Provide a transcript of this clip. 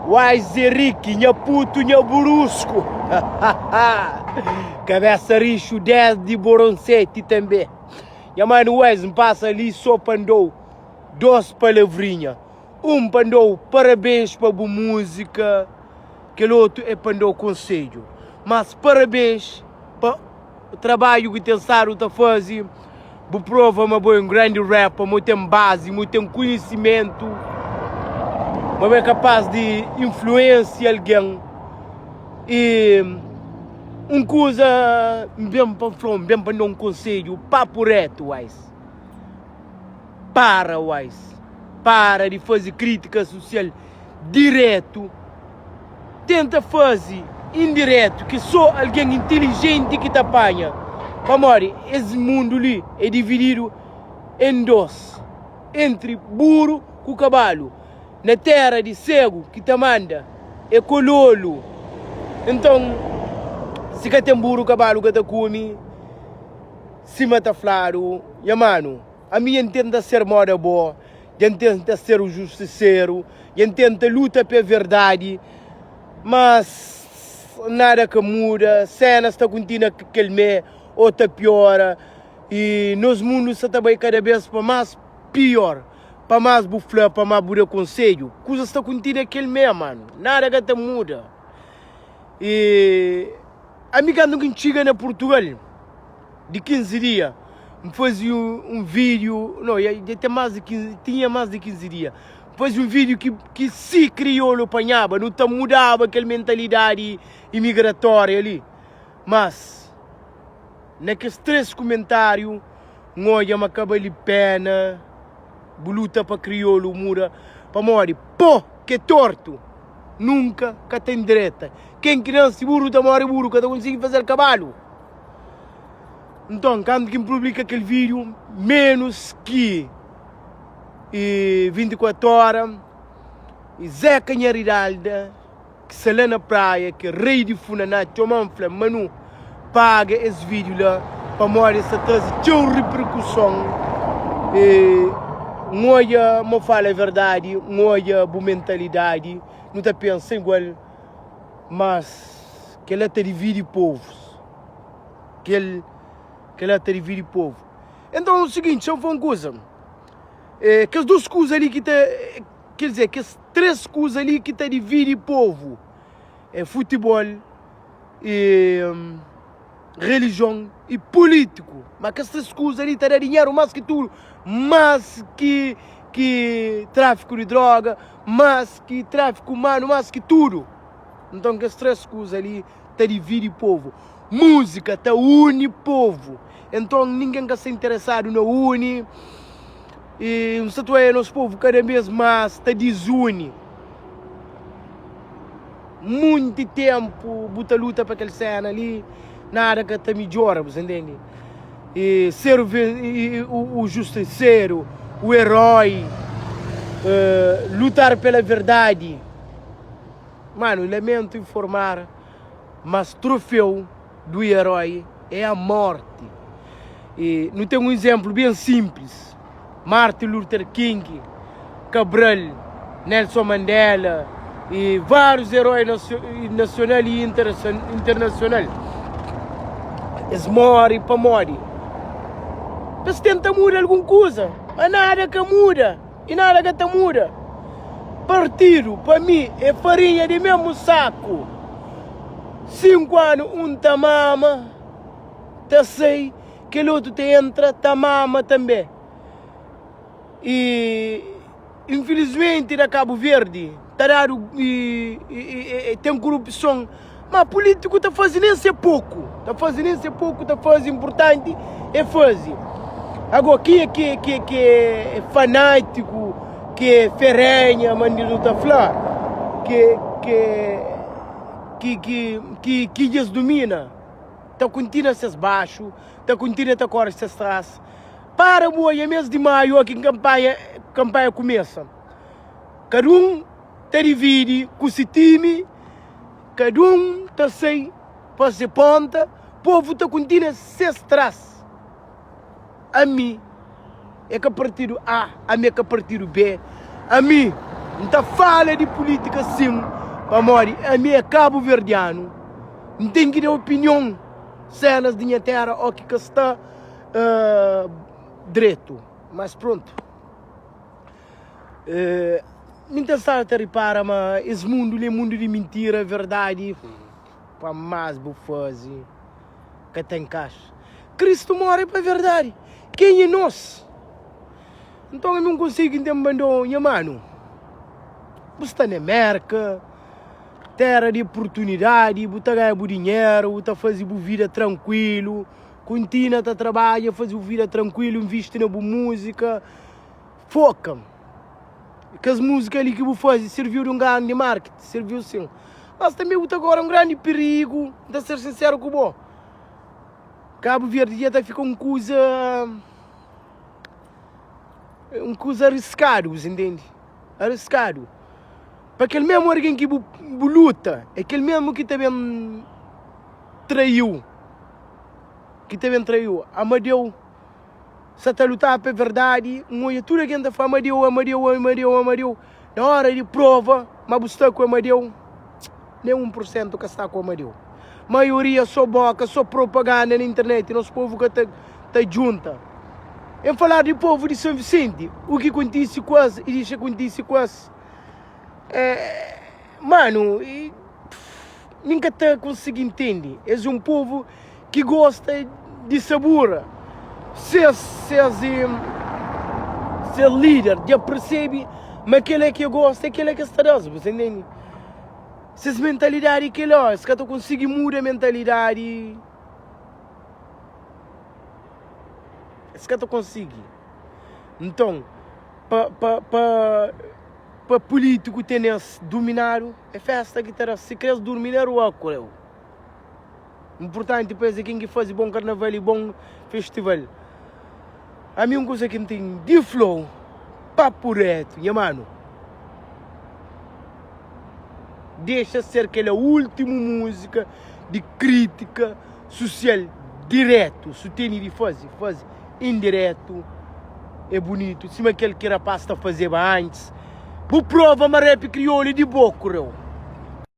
Wais Henrique, nha puto, nha burusco. Cabeça richo 10 de Boroncete também. E mano, Wais me passa ali só pandou 2 palavrinhas. Pandou parabéns para a música, que o outro é pandou conselho. Mas parabéns para o trabalho que tem Saro está fazendo. Prova um grande rapper, muito tem base, muito tem conhecimento. Mas é capaz de influenciar alguém. E coisa bem para falar, bem para dar um conselho, papo reto, Wais. Wais. Para de fazer crítica social direto. Tenta fazer indireto, que só alguém inteligente que te apanha. Amor, esse mundo ali é dividido em 2. Entre burro e cavalo. Na terra de cego que te manda é cololo. Então, se que tem burro, cavalo que te come, se mata flaro, e mano, a minha tenta ser moda boa, tenta ser o justiceiro, tenta lutar pela verdade, mas nada que muda, cenas está continua que aquele outra piora, e nos mundos está também cada vez para mais pior. Para mais buflar, para mais burar conselho, coisas estão contidas aquele mesmo, mano. Nada que te muda. E a amiga nunca chega na Portugal, de 15 dias, me fazia um vídeo, não, tinha mais de 15 dias, fazia um vídeo que se criou no apanhava, não te mudava aquela mentalidade imigratória ali. Mas, naqueles 3 comentários, olha, me acaba de pena, luta para crioulo, mura, para morrer. Pô, que torto! Nunca que tem direita. Quem criança burro, tá morre burro, que consegue fazer cavalo. Então, quando quem publica aquele vídeo, menos que 24 horas, e Zé Canhariralda, que se lá na praia, que rei de Funaná, Chomanfla, Manu, paga esse vídeo lá, para morrer essa tese, tinha uma repercussão. Olha, me fala a verdade, olha a mentalidade, não está pensando igual, mas que ela te divide povos, que ela te divide povo. Então é o seguinte, só uma coisa, que as 2 coisas ali que te, quer dizer, que as 3 coisas ali que te divide povo, é futebol, religião e político. Mas que essas coisas ali te dão dinheiro mais que tudo, mais que tráfico de droga, mais que tráfico humano, mais que tudo. Então que as 3 coisas ali te dividem povo. Música te une povo. Então ninguém que se interessado na une. E o certo é nosso povo cada vez mais te desune. Muito tempo buta luta para aquela cena ali, nada que te melhora, você entende? E ser o justiceiro, o herói, lutar pela verdade. Mano, lamento informar, mas troféu do herói é a morte. E não tem um exemplo bem simples. Martin Luther King, Cabral, Nelson Mandela e vários heróis nacional e internacional. Eles morrem para morrer. Mas tenta mudar alguma coisa, mas nada que muda. E nada que te muda. Partido, para mim, é farinha de mesmo saco. 5 anos, um tá mama, tá sei, que o outro te entra, tá mama também. E, infelizmente, na Cabo Verde, tá dado, tem corrupção. Mas político tá fazendo isso é pouco. Tá fazendo isso é pouco, tá fazendo importante, é fazer. Agora, quem é fanático, que é ferrenha, mandido tá falar, que eles domina, tá continua a ser baixo, tá continua a correr a atrás. Para boa, mês de maio, aqui em campanha começa. Cada um te divide com esse time, cada um tá sem fazer ponta, o povo tá continua a ser atrás. A mim é que a partido A, a mim é que a partido B, a mim Então fala de política sim, para morrer. A minha cabo-verdiano não tem que ter opinião. Cenas de minha terra, o que está direito. Mas pronto. Muita gente repara, mas esse mundo é mundo de mentira, verdade. Para mais bufazi que tem caixa. Cristo morre para a verdade. Quem é nós? Então eu não consigo entender, minha mano. Você está na América, terra de oportunidade, você está ganhando dinheiro, você está fazendo vida tranquilo, continua a trabalhar, fazendo vida tranquilo, investe na boa música. Foca. Que as músicas ali que você faz serviu de um grande marketing, serviu sim. Mas também você agora um grande perigo, de ser sincero com você. Cabo Verde já está ficando uma coisa arriscado, você entende? Arriscado. Para aquele mesmo alguém que luta, é aquele mesmo que também traiu. Que também traiu. Amadeu, se está a lutar para a verdade, tudo aqui anda para Amadeu. Na hora de prova, mas você está com Amadeu, nem 1% que está com Amadeu. Maioria só boca, só propaganda na internet, nosso povo que está junta. Em falar de povo de São Vicente, o que acontece quase e deixa acontece quase. Mano, nunca está conseguindo entender. É um povo que gosta de sabor. Ser líder, já percebe, mas aquele é que gosta, aquele é que está dando, você entende? Se essa mentalidade que lá, se tu conseguir mudar a mentalidade, se tu conseguir. Então, para político ter dominado, é festa que terá, se queres dominar o álcool. Importante depois é quem que faz bom carnaval e bom festival. A minha coisa que tem de flow, papo reto, minha mano. Deixa ser aquela última música de crítica social direto. Se tem de fazer indireto, é bonito. Se aquele que era pasta fazer antes, vou prova uma rap crioulo de boco,